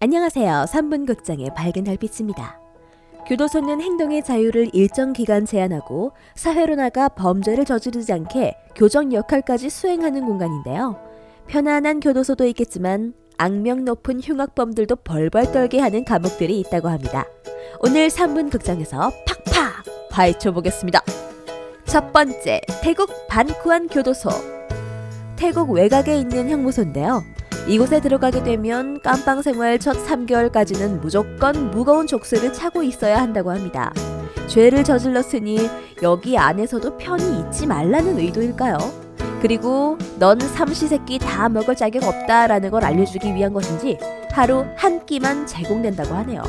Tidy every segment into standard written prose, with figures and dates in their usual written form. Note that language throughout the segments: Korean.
안녕하세요. 3분 극장의 밝은 달빛입니다. 교도소는 행동의 자유를 일정 기간 제한하고 사회로 나가 범죄를 저지르지 않게 교정 역할까지 수행하는 공간인데요. 편안한 교도소도 있겠지만 악명 높은 흉악범들도 벌벌 떨게 하는 감옥들이 있다고 합니다. 오늘 3분 극장에서 팍팍 파헤쳐 보겠습니다. 첫 번째, 태국 반쿠안 교도소. 태국 외곽에 있는 형무소인데요. 이곳에 들어가게 되면 깜빵 생활 첫 3개월까지는 무조건 무거운 족쇄를 차고 있어야 한다고 합니다. 죄를 저질렀으니 여기 안에서도 편히 있지 말라는 의도일까요? 그리고 넌 삼시세끼 다 먹을 자격 없다라는 걸 알려주기 위한 것인지 하루 한 끼만 제공된다고 하네요.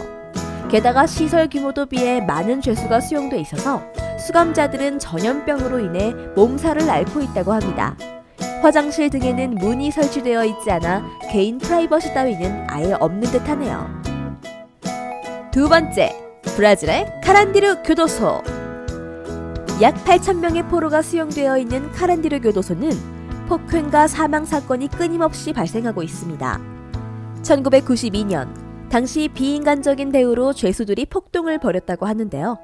게다가 시설 규모도 비해 많은 죄수가 수용돼 있어서 수감자들은 전염병으로 인해 몸살을 앓고 있다고 합니다. 화장실 등에는 문이 설치되어 있지 않아 개인 프라이버시 따위는 아예 없는 듯하네요. 두 번째, 브라질의 카란디루 교도소. 약 8,000명의 포로가 수용되어 있는 카란디루 교도소는 폭행과 사망 사건이 끊임없이 발생하고 있습니다. 1992년, 당시 비인간적인 대우로 죄수들이 폭동을 벌였다고 하는데요.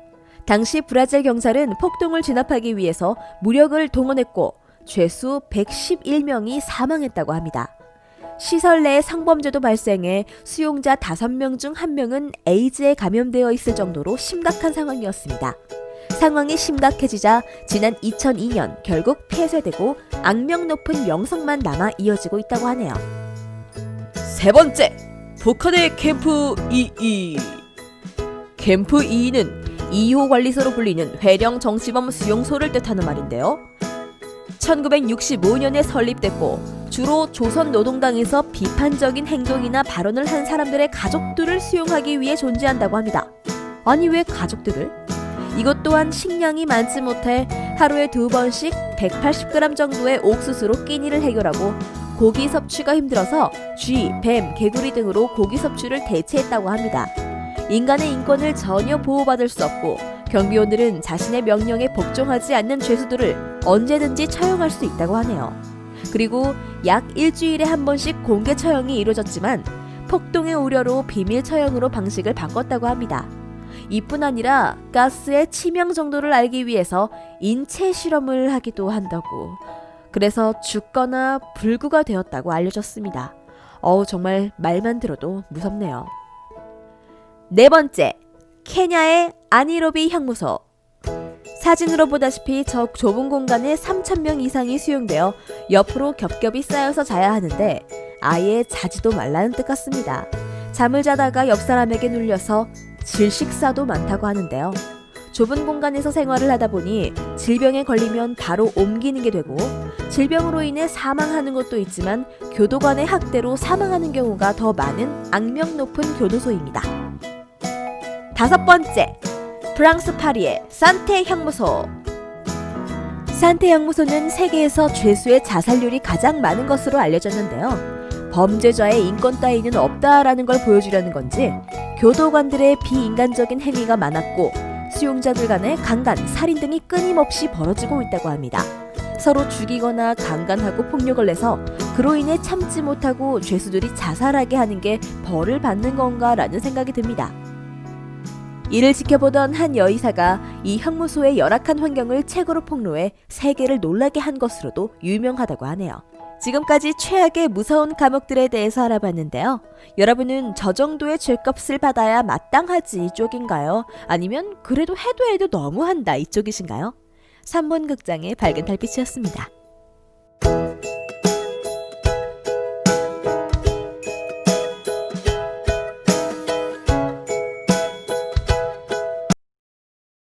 당시 브라질 경찰은 폭동을 진압하기 위해서 무력을 동원했고 죄수 111명이 사망했다고 합니다. 시설 내에 성범죄도 발생해 수용자 5명 중 1명은 에이즈에 감염되어 있을 정도로 심각한 상황이었습니다. 상황이 심각해지자 지난 2002년 결국 폐쇄되고 악명 높은 명성만 남아 이어지고 있다고 하네요. 세 번째, 북한의 캠프 22. 캠프 22는 2호 관리소로 불리는 회령 정치범 수용소를 뜻하는 말인데요. 1965년에 설립됐고 주로 조선 노동당에서 비판적인 행동이나 발언을 한 사람들의 가족들을 수용하기 위해 존재한다고 합니다. 아니 왜 가족들을? 이것 또한 식량이 많지 못해 하루에 2번씩 180g 정도의 옥수수로 끼니를 해결하고 고기 섭취가 힘들어서 쥐, 뱀, 개구리 등으로 고기 섭취를 대체했다고 합니다. 인간의 인권을 전혀 보호받을 수 없고 경비원들은 자신의 명령에 복종하지 않는 죄수들을 언제든지 처형할 수 있다고 하네요. 그리고 약 일주일에 한 번씩 공개 처형이 이루어졌지만 폭동의 우려로 비밀 처형으로 방식을 바꿨다고 합니다. 이뿐 아니라 가스의 치명 정도를 알기 위해서 인체 실험을 하기도 한다고. 그래서 죽거나 불구가 되었다고 알려졌습니다. 정말 말만 들어도 무섭네요. 네 번째, 케냐의 아니로비 형무소. 사진으로 보다시피 저 좁은 공간에 3,000명 이상이 수용되어 옆으로 겹겹이 쌓여서 자야 하는데 아예 자지도 말라는 뜻 같습니다. 잠을 자다가 옆 사람에게 눌려서 질식사도 많다고 하는데요. 좁은 공간에서 생활을 하다 보니 질병에 걸리면 바로 옮기는 게 되고 질병으로 인해 사망하는 것도 있지만 교도관의 학대로 사망하는 경우가 더 많은 악명 높은 교도소입니다. 다섯 번째, 프랑스 파리의 산테 형무소. 산테 형무소는 세계에서 죄수의 자살률이 가장 많은 것으로 알려졌는데요. 범죄자의 인권 따위는 없다라는 걸 보여주려는 건지 교도관들의 비인간적인 행위가 많았고 수용자들 간의 강간, 살인 등이 끊임없이 벌어지고 있다고 합니다. 서로 죽이거나 강간하고 폭력을 내서 그로 인해 참지 못하고 죄수들이 자살하게 하는 게 벌을 받는 건가라는 생각이 듭니다. 이를 지켜보던 한 여의사가 이 형무소의 열악한 환경을 책으로 폭로해 세계를 놀라게 한 것으로도 유명하다고 하네요. 지금까지 최악의 무서운 감옥들에 대해서 알아봤는데요. 여러분은 저 정도의 죄값을 받아야 마땅하지 쪽인가요? 아니면 그래도 해도 너무한다 이쪽이신가요? 3분 극장의 밝은 달빛이었습니다.